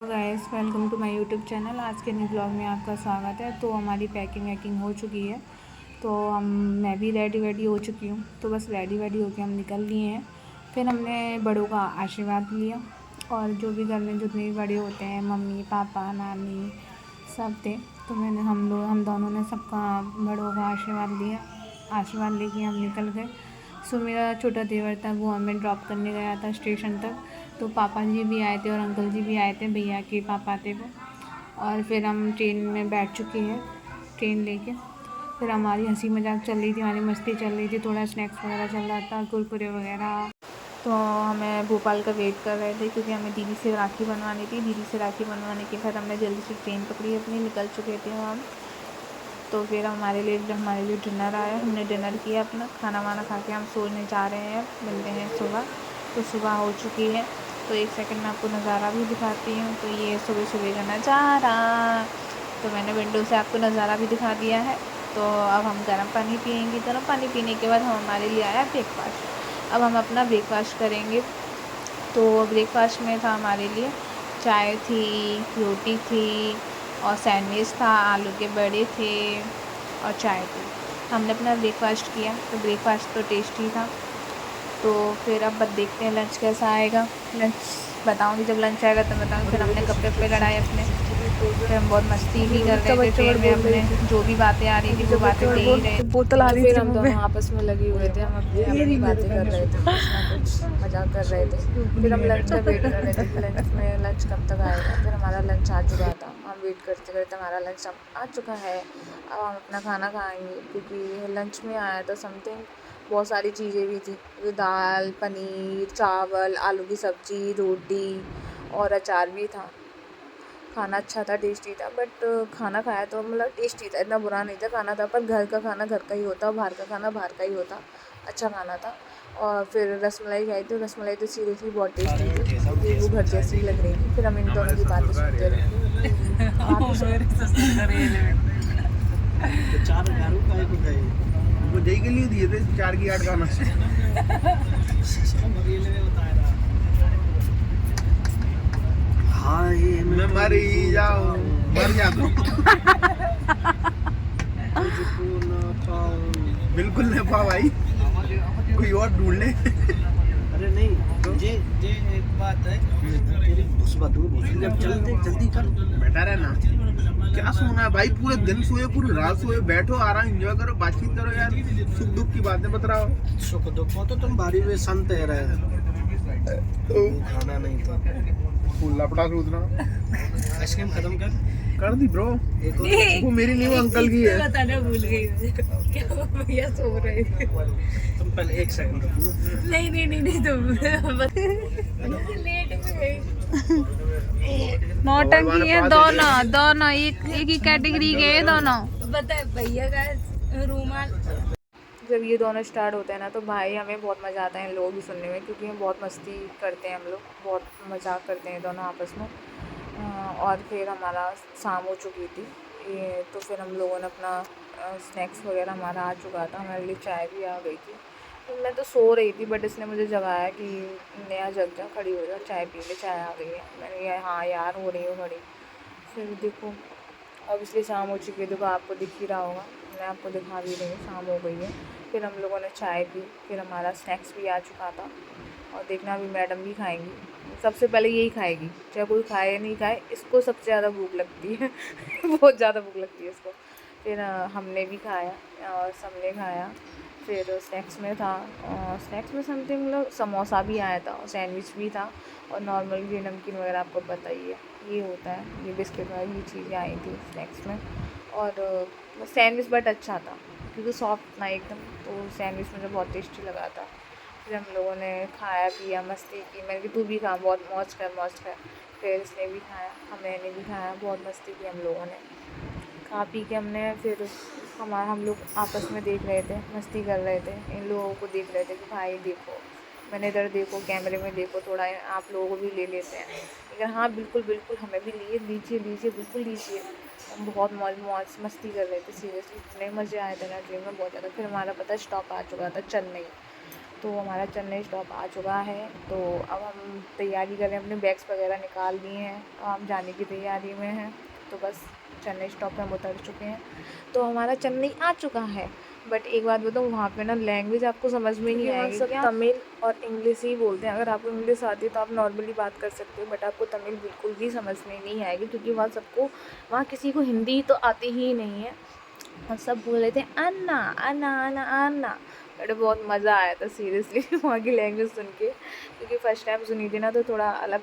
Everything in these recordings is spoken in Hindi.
Guys, welcome to my YouTube channel. आज के न्यू ब्लॉग में आपका स्वागत है। तो हमारी पैकिंग वैकिंग हो चुकी है। तो मैं भी रेडी हो चुकी हूँ। तो बस रेडी होके हम निकल लिए हैं। फिर हमने बड़ों का आशीर्वाद लिया और जो भी घर में जितने भी बड़े होते हैं, मम्मी पापा नानी सब थे। तो हम दोनों ने सबका बड़ों का आशीर्वाद लिया। आशीर्वाद लेके हम निकल गए। सो मेरा छोटा देवर था, वो हमें ड्रॉप करने गया था स्टेशन तक। तो पापा जी भी आए थे और अंकल जी भी आए थे, भैया के पापा थे वो। और फिर हम ट्रेन में बैठ चुके हैं, ट्रेन लेके। फिर हमारी हंसी मजाक चल रही थी, हमारी मस्ती चल रही थी, थोड़ा स्नैक्स वगैरह चल रहा था, कुरकुरे वगैरह। तो हमें भोपाल का वेट कर रहे थे क्योंकि हमें दीदी से राखी बनवानी थी। दीदी से राखी बनवाने के बाद हमने जल्दी से ट्रेन पकड़ी अपनी, निकल चुके थे हम। तो फिर हमारे लिए डिनर आया। हमने डिनर किया, अपना खाना वाना खा के हम सोने जा रहे हैं। मिलते हैं सुबह। तो सुबह हो चुकी है। तो एक सेकंड में आपको नज़ारा भी दिखाती हूँ। तो ये सुबह सुबह का नज़ारा, तो मैंने विंडो से आपको नज़ारा भी दिखा दिया है। तो अब हम गर्म पानी पियेंगे। गर्म पानी पीने के बाद हमारे लिए आया ब्रेकफास्ट। अब हम अपना ब्रेकफास्ट करेंगे। तो ब्रेकफास्ट में था हमारे लिए चाय थी, रोटी थी और सैंडविच था, आलू के बड़े थे और चाय थी। हमने अपना ब्रेकफास्ट किया। तो ब्रेकफास्ट तो टेस्टी था। तो फिर अब देखते हैं लंच कैसा आएगा। लंच बताऊंगी जब लंच आएगा तो बताऊंगी। फिर हमने कपड़े पे लड़ाए अपने। फिर हम बहुत मस्ती भी कर रहे थे ट्रेन में अपने, जो भी बातें आ रही थी वो बातें दे ही रहे। बोतल आ रही थी, फिर हम दोनों आपस में लगे हुए थे। हम अपनी अपनी बातें कर रहे थे, कुछ ना कुछ मजाक कर रहे थे। फिर हम लंच का वेट कर रहे थे कि लंच कब तक आएगा। फिर हमारा लंच आ चुका था। हम वेट करते करते हमारा लंच आ चुका है। अब हम अपना खाना खाएंगे क्योंकि लंच में आया था समथिंग, बहुत सारी चीज़ें भी थी, दाल, पनीर, चावल, आलू की सब्ज़ी, रोटी और अचार भी था। खाना अच्छा था, टेस्टी था। बट खाना खाया तो मतलब टेस्टी था, इतना बुरा नहीं था खाना था। पर घर का खाना घर का ही होता, बाहर का खाना बाहर का ही होता। अच्छा खाना था। और फिर रसमलाई खाई, तो रसमलाई तो सीरियसली बहुत टेस्टी थी, क्योंकि वो घर जैसी लग रही थी। फिर हम इन दोनों की बातें सुनते रहे। आप ही वो जय के लिए दिए थे 4 की 8 गाना। हाय मैं मर ही जाऊं, मर जाऊं, तुझको ना पाऊं। बिल्कुल ना पा भाई, कोई और ढूंढ ले। अरे नहीं तो जे जे एक बात है, तेरी जब जल्दी कर, बैठा रहना। क्या सोना है भाई, पूरे दिन सोए पूरी रात सोए, बैठो आराम एंजॉय करो, बातचीत करो यार, सुख दुख की बातें बताओ। सुख दुख को तो तुम बारी में संत है रहे, तो खाना नहीं था, फूल लपड़ा सूदना। आइसक्रीम खत्म कर दी ब्रो। वो मेरी नहीं, वो अंकल की है। बताना भूल गई क्या, वो भैया सो रहे थे। तुम पहले एक सेकंड रुको। नहीं तुम लेट भी गई। नौटंकी है दोनों एक ही कैटेगरी के हैं दोनों। बता भैया का रूमाल। जब ये दोनों स्टार्ट होते हैं ना, तो भाई हमें बहुत मज़ा आता है इन लोगों की सुनने में, क्योंकि हम बहुत मस्ती करते हैं, हम लोग बहुत मजाक करते हैं दोनों आपस में। और फिर हमारा शाम हो चुकी थी ये, तो फिर हम लोगों ने अपना स्नैक्स वगैरह हमारा आ चुका था, हमारे लिए चाय भी आ गई थी। तो मैं तो सो रही थी, बट इसने मुझे जगाया कि नया जग जा, खड़ी हो जा, चाय पी ले, चाय आ गई है। मैंने कहा हाँ यार, हो रही हूँ खड़ी। फिर देखो, अब इसलिए शाम हो चुकी है, देखो आपको दिख ही रहा होगा, मैं आपको दिखा भी रही हूँ, शाम हो गई है। फिर हम लोगों ने चाय पी, फिर हमारा स्नैक्स भी आ चुका था। और देखना अभी मैडम भी खाएंगी, सबसे पहले यही खाएगी, चाहे कोई खाए या नहीं खाए, इसको सबसे ज़्यादा भूख लगती है। बहुत ज़्यादा भूख लगती है इसको। फिर हमने भी खाया और सबने खाया। फिर स्नैक्स में था, स्नैक्स में समथिंग मतलब समोसा भी आया था और सैंडविच भी था। और नॉर्मल ये नमकीन वगैरह आपको पता ही है, ये होता है, ये बिस्किट वगैरह, ये चीज़ें आई थी स्नैक्स में। और सैंडविच बट अच्छा था, क्योंकि सॉफ्ट था एकदम, तो सैंडविच मुझे बहुत टेस्टी लगा था। फिर हम लोगों ने खाया पिया, मस्ती की। मैंने कहा तू भी खा, बहुत मौज कर मौज कर। फिर इसने भी खाया, मैंने भी खाया, बहुत मस्ती की हम लोगों ने। खा पी के हमने फिर हम लोग आपस में देख रहे थे, मस्ती कर रहे थे, इन लोगों को देख रहे थे कि भाई देखो, मैंने इधर देखो, कैमरे में देखो, थोड़ा आप लोगों को भी ले लेते हैं। लेकिन हाँ बिल्कुल बिल्कुल, हमें भी लीजिए बिल्कुल लीजिए। हम बहुत मौज मौज मस्ती कर रहे थे, सीरियसली इतने मज़े आए थे ना ट्रेन में, बहुत ज़्यादा। फिर हमारा पता स्टॉप आ चुका था चेन्नई। तो हमारा चेन्नई स्टॉप आ चुका है। तो अब हम तैयारी कर रहे हैं, अपने बैग्स वगैरह निकाल लिए हैं, हम जाने की तैयारी में हैं। तो बस चेन्नई स्टॉप पे हम उतर चुके हैं। तो हमारा चेन्नई आ चुका है। बट एक बात बताऊँ, वहाँ पे ना लैंग्वेज आपको समझ में नहीं आएगी, सब तमिल और इंग्लिश ही बोलते हैं। अगर आपको इंग्लिश आती है तो आप नॉर्मली बात कर सकते हो, बट आपको तमिल बिल्कुल भी समझ में नहीं आएगी, क्योंकि वहाँ किसी को हिंदी तो आती ही नहीं है और सब बोल रहे थे अन्ना अन्ना अन्ना अन्ना। बट बहुत मज़ा आया था सीरियसली वहाँ की लैंग्वेज सुन के, क्योंकि फ़र्स्ट टाइम सुनी थी ना, तो थोड़ा अलग,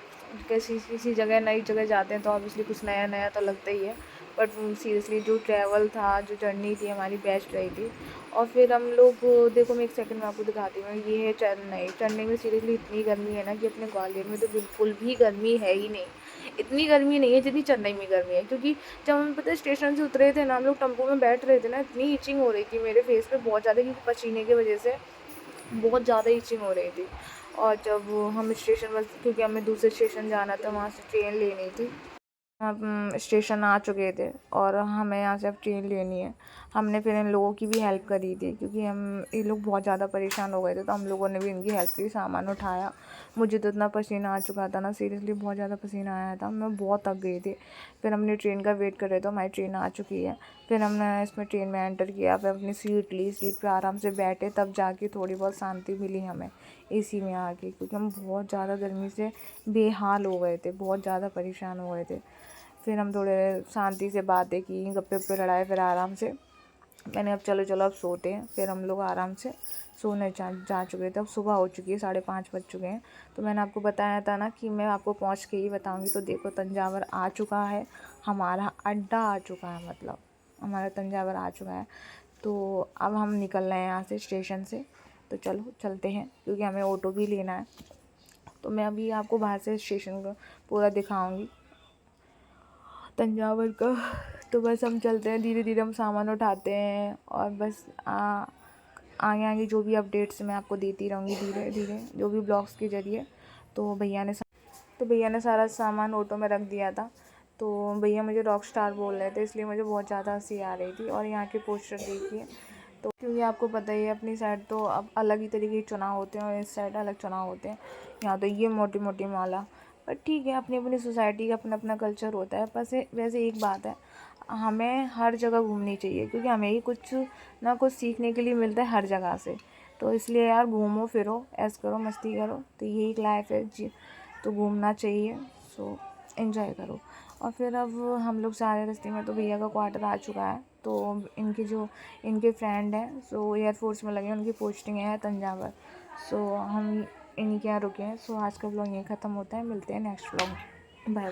किसी जगह नई जगह जाते हैं तो ऑब्वियसली कुछ नया नया तो लगता ही है। बट सीरियसली जो ट्रैवल था, जो जर्नी थी हमारी, बेस्ट रही थी। और फिर हम लोग, देखो मैं एक सेकंड में आपको दिखाती हूँ, ये है चेन्नई। चेन्नई में सीरियसली इतनी गर्मी है ना कि अपने ग्वालियर में तो बिल्कुल भी गर्मी है ही नहीं। इतनी गर्मी नहीं है जितनी चेन्नई में गर्मी है, क्योंकि जब हम पता है स्टेशन से उतरे थे ना, हम लोग टेम्पो में बैठ रहे थे ना, इतनी इचिंग हो रही थी मेरे फेस पे बहुत ज़्यादा, क्योंकि पसीने की वजह से बहुत ज़्यादा इचिंग हो रही थी। और जब हम स्टेशन बस, क्योंकि हमें दूसरे स्टेशन जाना था, वहाँ से ट्रेन लेनी थी, हम स्टेशन आ चुके थे और हमें यहाँ से अब ट्रेन लेनी है। हमने फिर इन लोगों की भी हेल्प करी थी, क्योंकि ये लोग बहुत ज़्यादा परेशान हो गए थे, तो हम लोगों ने भी इनकी हेल्प की, सामान उठाया। मुझे तो इतना पसीना आ चुका था ना, सीरियसली बहुत ज़्यादा पसीना आया था, मैं बहुत थक गई थी। फिर हमने ट्रेन का वेट कर रहे थे, हमारी ट्रेन आ चुकी है। फिर हमने इसमें ट्रेन में एंटर किया, फिर अपनी सीट ली, सीट पर आराम से बैठे, तब जाके थोड़ी बहुत शांति मिली हमें एसी में आके, क्योंकि हम बहुत ज़्यादा गर्मी से बेहाल हो गए थे, बहुत ज़्यादा परेशान हो गए थे। फिर हम थोड़े शांति से बातें की, गप्पे वप्पे लड़ाए, फिर आराम से मैंने अब चलो अब सोते हैं। फिर हम लोग आराम से सोने जा चुके थे। अब सुबह हो चुकी है, 5:30 बज चुके हैं। तो मैंने आपको बताया था ना कि मैं आपको पहुंच के ही बताऊंगी। तो देखो तंजावर आ चुका है, हमारा अड्डा आ चुका है, मतलब हमारा तंजावर आ चुका है। तो अब हम निकल रहे हैं यहाँ से स्टेशन से। तो चलो चलते हैं, क्योंकि हमें ऑटो भी लेना है। तो मैं अभी आपको बाहर से स्टेशन को पूरा दिखाऊँगी तंजावर का। तो बस हम चलते हैं, धीरे धीरे हम सामान उठाते हैं, और बस आगे आगे जो भी अपडेट्स मैं आपको देती रहूँगी धीरे धीरे, जो भी ब्लॉग्स के ज़रिए। तो भैया ने सारा सामान ऑटो में रख दिया था। तो भैया मुझे रॉक स्टार बोल रहे थे, इसलिए मुझे बहुत ज़्यादा हंसी आ रही थी। और यहाँ के पोस्टर देखिए, तो क्योंकि आपको पता ही है अपनी साइड तो अब अलग ही तरीके के चुनाव होते हैं और इस साइड अलग चुनाव होते हैं। यहाँ तो ये मोटी मोटी माला, पर ठीक है, अपनी अपनी सोसाइटी का अपना अपना कल्चर होता है। बस वैसे एक बात है, हमें हर जगह घूमनी चाहिए, क्योंकि हमें ही कुछ ना कुछ सीखने के लिए मिलता है हर जगह से। तो इसलिए यार घूमो फिरो, ऐश करो, मस्ती करो, तो यही एक लाइफ है जी, तो घूमना चाहिए। सो एंजॉय करो। और फिर अब हम लोग सारे रास्ते में, तो भैया का क्वार्टर आ चुका है। तो इनके फ्रेंड हैं, सो एयरफोर्स में लगे हैं, उनकी पोस्टिंग है तंजावर। सो हम इन्हीं के यहाँ रुके हैं। सो आज का ब्लॉग यहीं ख़त्म होता है, मिलते हैं नेक्स्ट ब्लॉग में। बाय।